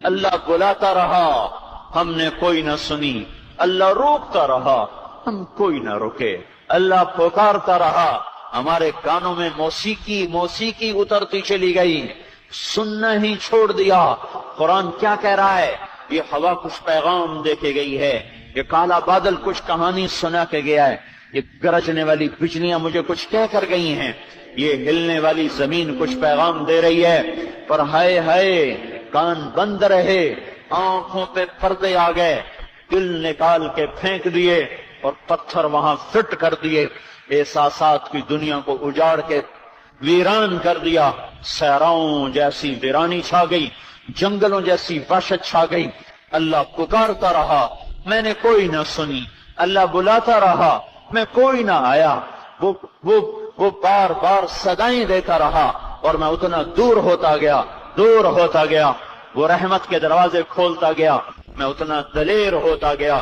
اللہ بلاتا رہا، ہم نے کوئی نہ سنی، اللہ روکتا رہا، ہم کوئی نہ رکے، اللہ پکارتا رہا، ہمارے کانوں میں موسیقی اترتی چلی گئی، سننا ہی چھوڑ دیا۔ قرآن کیا کہہ رہا ہے؟ یہ ہوا کچھ پیغام دے کے گئی ہے، یہ کالا بادل کچھ کہانی سنا کے گیا ہے، یہ گرجنے والی بجلیاں مجھے کچھ کہہ کر گئی ہیں، یہ ہلنے والی زمین کچھ پیغام دے رہی ہے، پر ہائے ہائے کان بند رہے، آنکھوں پہ پردے آ گئے، دل نکال کے پھینک دیے اور پتھر وہاں فٹ کر دیے، احساسات کی دنیا کو اجاڑ کے ویران کر دیا، صحراؤں جیسی ویرانی چھا گئی، جنگلوں جیسی وحشت چھا گئی۔ اللہ پکارتا رہا، میں نے کوئی نہ سنی، اللہ بلاتا رہا، میں کوئی نہ آیا، وہ بار بار صدائیں دیتا رہا اور میں اتنا دور ہوتا گیا، وہ رحمت کے دروازے کھولتا گیا، میں اتنا دلیر ہوتا گیا،